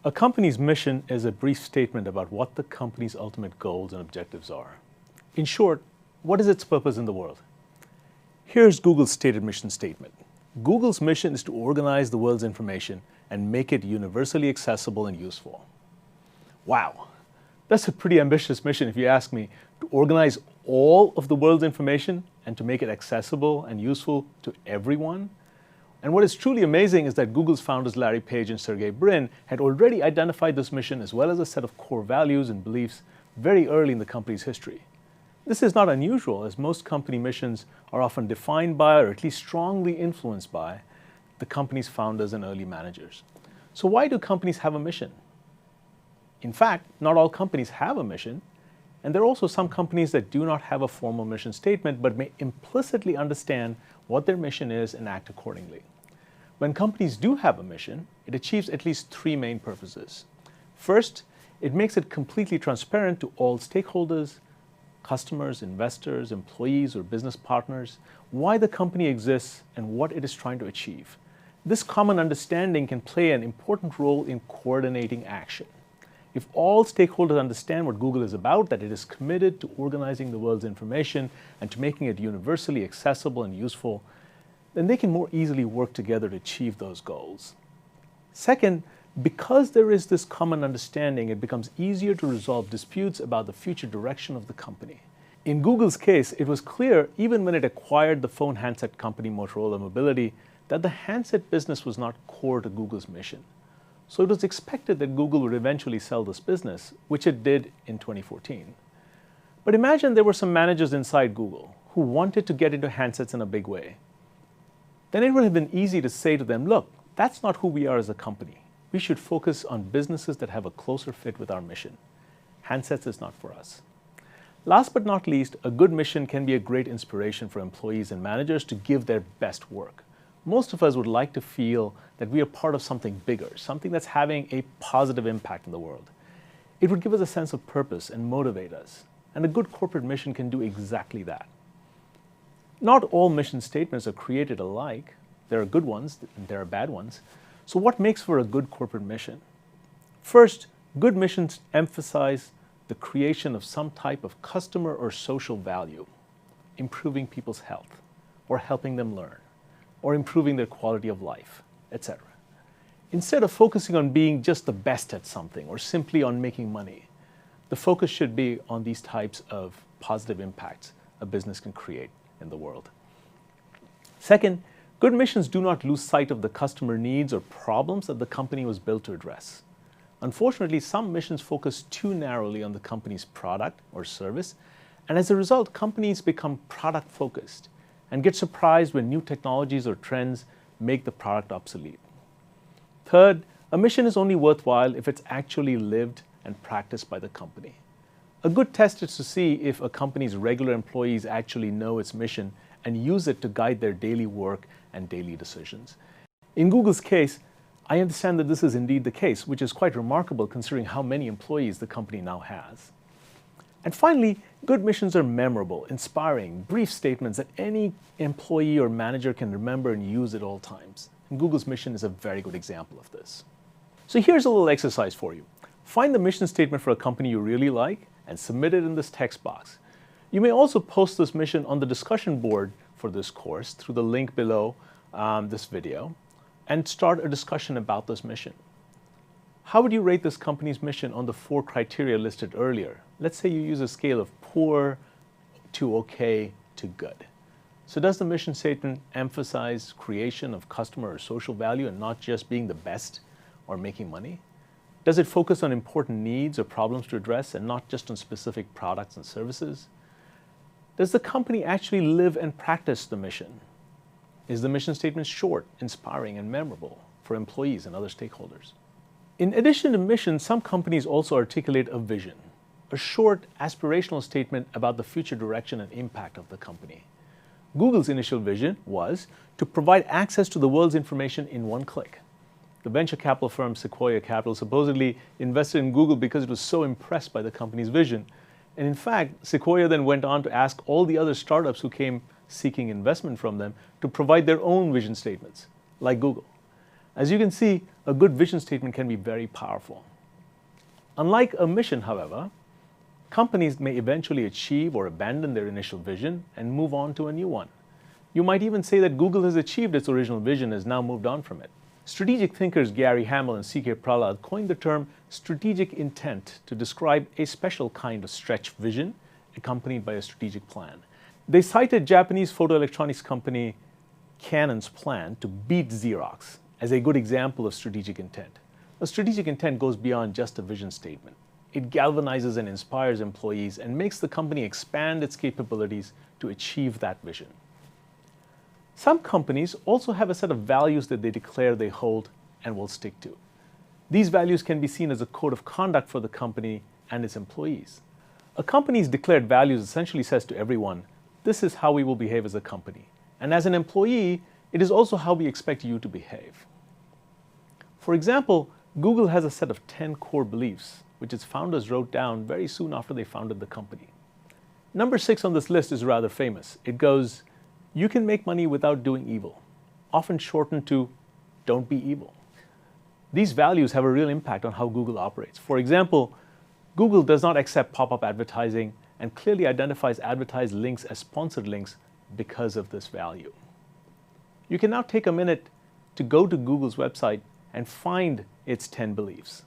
A company's mission is a brief statement about what the company's ultimate goals and objectives are. In short, what is its purpose in the world? Here's Google's stated mission statement. Google's mission is to organize the world's information and make it universally accessible and useful. Wow, that's a pretty ambitious mission if you ask me, to organize all of the world's information and to make it accessible and useful to everyone. And what is truly amazing is that Google's founders Larry Page and Sergey Brin had already identified this mission as well as a set of core values and beliefs very early in the company's history. This is not unusual, as most company missions are often defined by, or at least strongly influenced by, the company's founders and early managers. So why do companies have a mission? In fact, not all companies have a mission, and there are also some companies that do not have a formal mission statement but may implicitly understand what their mission is and act accordingly. When companies do have a mission, it achieves at least three main purposes. First, it makes it completely transparent to all stakeholders, customers, investors, employees, or business partners, why the company exists and what it is trying to achieve. This common understanding can play an important role in coordinating action. If all stakeholders understand what Google is about, that it is committed to organizing the world's information and to making it universally accessible and useful, then they can more easily work together to achieve those goals. Second, because there is this common understanding, it becomes easier to resolve disputes about the future direction of the company. In Google's case, it was clear, even when it acquired the phone handset company Motorola Mobility, that the handset business was not core to Google's mission. So it was expected that Google would eventually sell this business, which it did in 2014. But imagine there were some managers inside Google who wanted to get into handsets in a big way. Then it would have been easy to say to them, look, that's not who we are as a company. We should focus on businesses that have a closer fit with our mission. Handsets is not for us. Last but not least, a good mission can be a great inspiration for employees and managers to give their best work. Most of us would like to feel that we are part of something bigger, something that's having a positive impact in the world. It would give us a sense of purpose and motivate us. And a good corporate mission can do exactly that. Not all mission statements are created alike. There are good ones and there are bad ones. So what makes for a good corporate mission? First, good missions emphasize the creation of some type of customer or social value, improving people's health, or helping them learn, or improving their quality of life, etc. Instead of focusing on being just the best at something or simply on making money, the focus should be on these types of positive impacts a business can create in the world. Second, good missions do not lose sight of the customer needs or problems that the company was built to address. Unfortunately, some missions focus too narrowly on the company's product or service, and as a result, companies become product-focused and get surprised when new technologies or trends make the product obsolete. Third, a mission is only worthwhile if it's actually lived and practiced by the company. A good test is to see if a company's regular employees actually know its mission and use it to guide their daily work and daily decisions. In Google's case, I understand that this is indeed the case, which is quite remarkable considering how many employees the company now has. And finally, good missions are memorable, inspiring, brief statements that any employee or manager can remember and use at all times. And Google's mission is a very good example of this. So here's a little exercise for you. Find the mission statement for a company you really like and submit it in this text box. You may also post this mission on the discussion board for this course through the link below this video and start a discussion about this mission. How would you rate this company's mission on the 4 criteria listed earlier? Let's say you use a scale of poor to okay to good. So does the mission statement emphasize creation of customer or social value and not just being the best or making money? Does it focus on important needs or problems to address and not just on specific products and services? Does the company actually live and practice the mission? Is the mission statement short, inspiring, and memorable for employees and other stakeholders? In addition to mission, some companies also articulate a vision, a short aspirational statement about the future direction and impact of the company. Google's initial vision was to provide access to the world's information in one click. The venture capital firm Sequoia Capital supposedly invested in Google because it was so impressed by the company's vision. And in fact, Sequoia then went on to ask all the other startups who came seeking investment from them to provide their own vision statements, like Google. As you can see, a good vision statement can be very powerful. Unlike a mission, however, companies may eventually achieve or abandon their initial vision and move on to a new one. You might even say that Google has achieved its original vision and has now moved on from it. Strategic thinkers Gary Hamel and C.K. Prahalad coined the term strategic intent to describe a special kind of stretch vision accompanied by a strategic plan. They cited Japanese photoelectronics company Canon's plan to beat Xerox as a good example of strategic intent. A strategic intent goes beyond just a vision statement. It galvanizes and inspires employees and makes the company expand its capabilities to achieve that vision. Some companies also have a set of values that they declare they hold and will stick to. These values can be seen as a code of conduct for the company and its employees. A company's declared values essentially says to everyone, this is how we will behave as a company. And as an employee, it is also how we expect you to behave. For example, Google has a set of 10 core beliefs, which its founders wrote down very soon after they founded the company. Number 6 on this list is rather famous. It goes, you can make money without doing evil, often shortened to, don't be evil. These values have a real impact on how Google operates. For example, Google does not accept pop-up advertising and clearly identifies advertised links as sponsored links because of this value. You can now take a minute to go to Google's website and find its 10 beliefs.